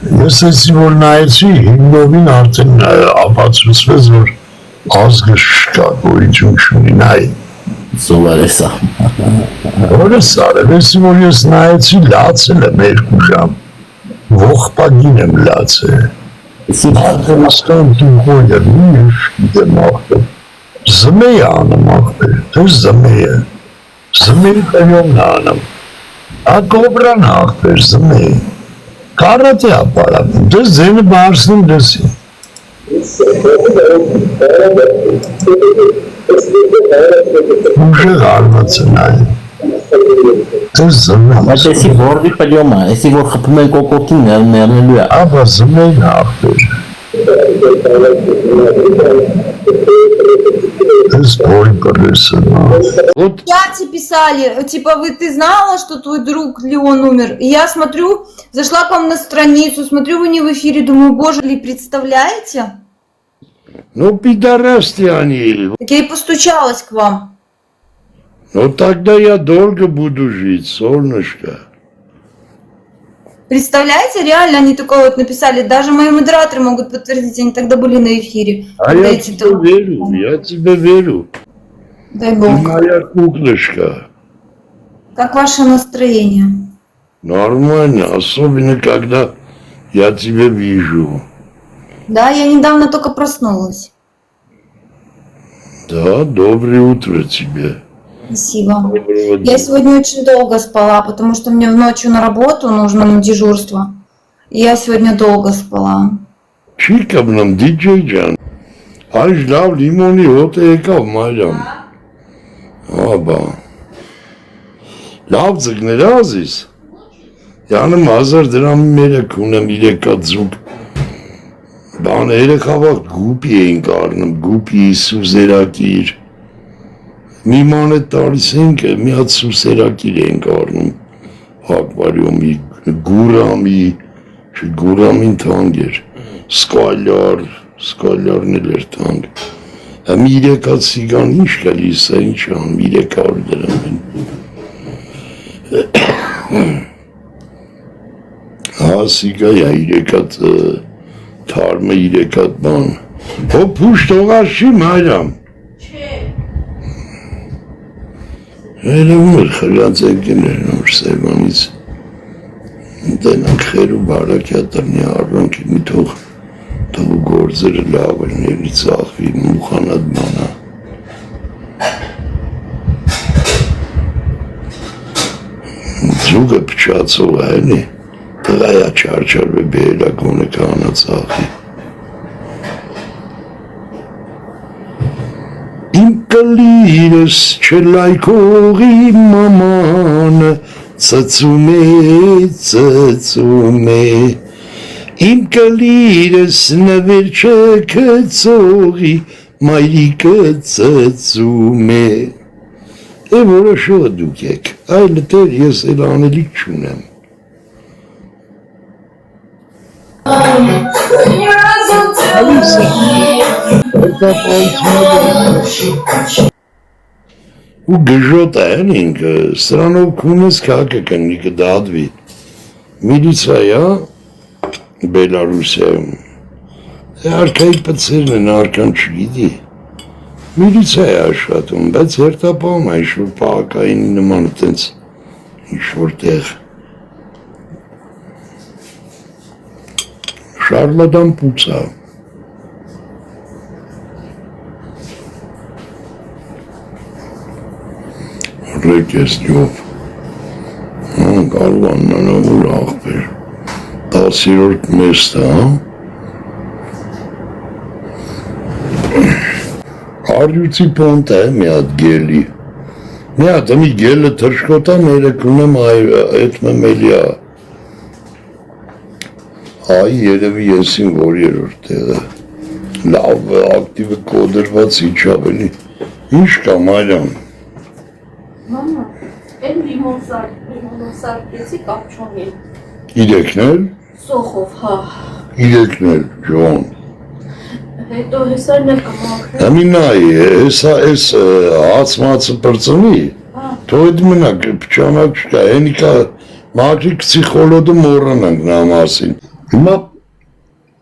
Ես էսի որ նայեցի, հիմնովին արդեն ապացուցվեց, որ ազգը չկա, գոյություն չունի, նայ։ Սովար է սա։ Որը սարև, էսի որ ես նայեցի, լացել եմ 2 ժամ, ողպագին եմ լացել։ Աղդրստան դիղոյը, միշ գիտեմ աղբեր, զմեյ անım աղբեր, դուր զմեյը, զմեյ կայոն անım, ակոբրան աղբեր, զմեյ, կարատ է ապարապում, դες ձենը բարսնում դեսի։ Ուժեղ արված է նայ, դες զմեյ։ Բայց էսի որվի պլյոմա, էսի որ խպում են կոկոտին ներնելու է։ Աբա զմեյն աղբեր։ Чате писали, типа, ты знала, что твой друг Леон умер? И я смотрю, зашла к вам на страницу, смотрю, вы не в эфире, думаю, боже, ли представляете? Ну, пидорастяне. Так я и постучалась к вам. Ну, тогда я долго буду жить, солнышко. Представляете, реально они такое вот написали, даже мои модераторы могут подтвердить, они тогда были на эфире. А я тебе верю, я тебе верю. Дай бог. Моя куклышка. Как ваше настроение? Нормально, особенно когда я тебя вижу. Да, я недавно только проснулась. Да, доброе утро тебе. Спасибо. Я сегодня очень долго спала, потому что мне ночью на работу нужно на дежурство. И я сегодня долго спала. Чикабнам, диджей Джан. Аж лав лимони hote եկավ մայրամ։ Աբա։ Լավ ձգներազ ես։ Յանը 1000 դրամ մերեք ունեմ 3 ձուկ։ Բան երեքավակ գուպի էին կարնում, գուպի սուզերակիր։ Մի ման է տալիս ենք, մի հատ սուսերակիր ենք առնում, հակվարյոմի, գուրամին թանկ էր, սկալյարն էլ էր թանկ, մի 3 հատ սիգան ինչ կալիս է, ինչ ան, 300 դրամ են, հա սիգա է 3 հատ թարմը 3 հատ բան, հո պուշտ ողած չի մայրամ, Երևում էր խրած եկել նոր Սևանից, դենանք խեր ու բարակյատրնի առոնքի մի թող գործերը լավ են, ելի ծախվի, մուխանատ մանա։ Ձուգը պչացով է, էլի, տղայա չարչարվե բերակոնը կանա ծախվի։ Իմ կլիրս չլայքողի մամանը ծծում է Իմ կլիրս նվեր չքծողի մայրիկը ծծում է Է որոշողը դուք եք, այլ տեր ես էլ անելիք չունեմ ու գժոտ են ինքը, սրանով կունես կակը կնի կդադվի, միլիցայա Բելարուսիայում, արկայի պծերն են արկան չգիտի, միլիցայ է աշխատում, բայց հերտապահում է ինչ-որ պահակային նման տենց, ինչ-որ տեղ, շարլադան պուծա, Ռեկեսնյով, կարող աննանավոր աղբեր, 10-րդ մեստը, Արյուցի պոնտ է մի հատ գելի, մի հատ մի գելը թրշկոտա ներեքուն եմ այդ մեմելիա, այ երևի եսին որ երորդ տեղը, լավ ակտիվը կոդրված իչավ էլի, ինչ կա մայրան, Մամա, են լիմոնսար կեցի կապչոնի։ իրեքնել, Սոխով, հա։ իրեքնել, ժոն, Հետո հեսարն էլ կմաքրել։ Ամինայի, հեսա ես հացմացը պրծնի, թո էդ մնակ, պչանակ չկա, ենիկա մակրի կցի խոլոդը մորան ենք նա մասին, Հիմա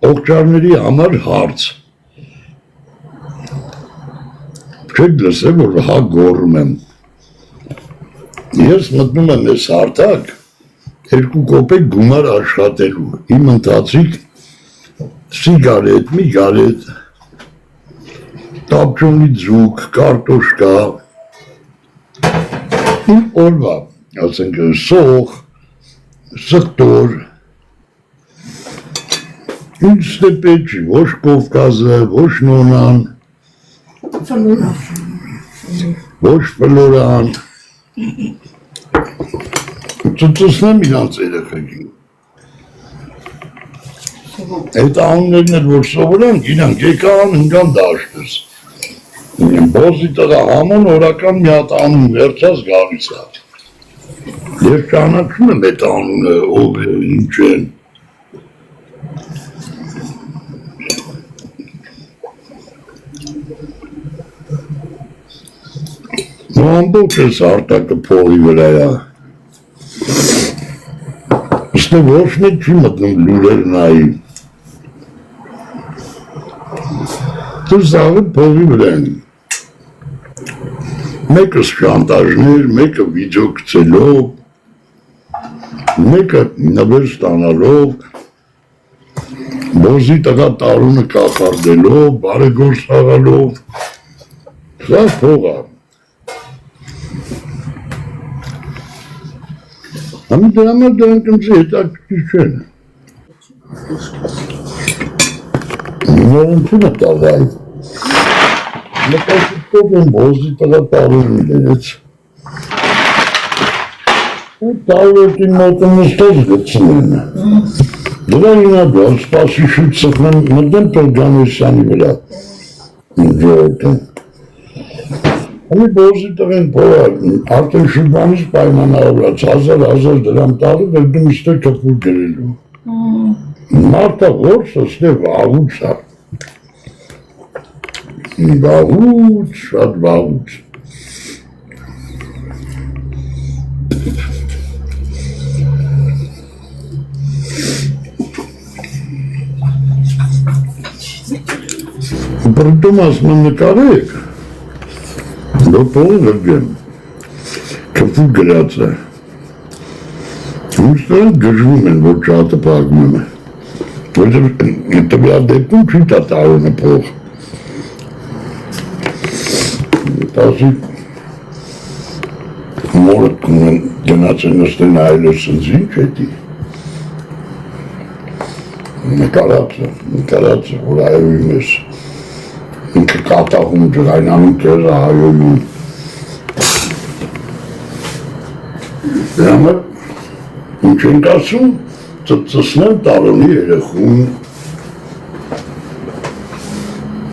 օգճարների համար հարց։ Չեք լսել, որ հա գոռում եմ։ Ես մտնում եմ այս հարթակ 2 կոպեկ գումար աշխատելու։ Իմ ընթացիկ սիգարետ, միգարետ, տապչոնի ձուկ, կարտոշկա, իմ օրվա, ասենք սոխ, սխտոր, ինձ ստեպեջի, ոչ կովկազը, ոչ նոնան, ոչ պլորան, ծծսնեմ իրանց երեխեքին։ Այդ անուններն էլ որ սովորան, իրանք եկան ընկան դաշտս։ Բոզի տղա համոն օրական մի հատ անուն վերցած գալիս է։ Ես ճանաչում եմ այդ անունը, ով է, ինչ են։ Ամբողջ ես արտակը փողի վրա է։ Իստե ոչ մեկ չի մտնում լուրեր նայի։ Դու զաղը փողի վրա են։ Մեկը շանտաժներ, մեկը վիդեո գցելով, մեկը նվեր ստանալով, բոզի տղա տարունը կախարդելով, բարեգործ խաղալով, սա փող է։ Ամի դրա համար դրանք ինձ հետաքրքիր չեն։ Նորընթուն է տալայ։ Մտածիքով են բոզի տղա տարուն իրենց։ Տարվետին մոտը նստոց գծնեն։ Դրա ինադոն սպասի շուտ սխնեմ մտեմ Տորգանեսյանի վրա։ Ինջորդ է։ Ամի բոզի տղեն փողա, արդեն շուտանից պայմանավորած 1000 դրամ տալու, որ դու իստե կպուր գրելու։ Մարդը որս ստե վաղուց է։ Վաղուց, շատ վաղուց։ Պրտում ասում նկարեք, որ փողը գրգեմ, կպուր գրած է։ Ուստրան գժվում են, որ ճատը պագնում է, որ տվյալ դեպքում չի տա տարոնը փող։ Տասի մորդ կունեն գնաց է նստեն այլը սնձին չետի։ Նկարացը, որ այոյում ես, ինքը կատաղում ջղայնանում կեզ այոյում։ Դրա համար ինչ ենք ասում, ծծսնեմ տարոնի երեխուն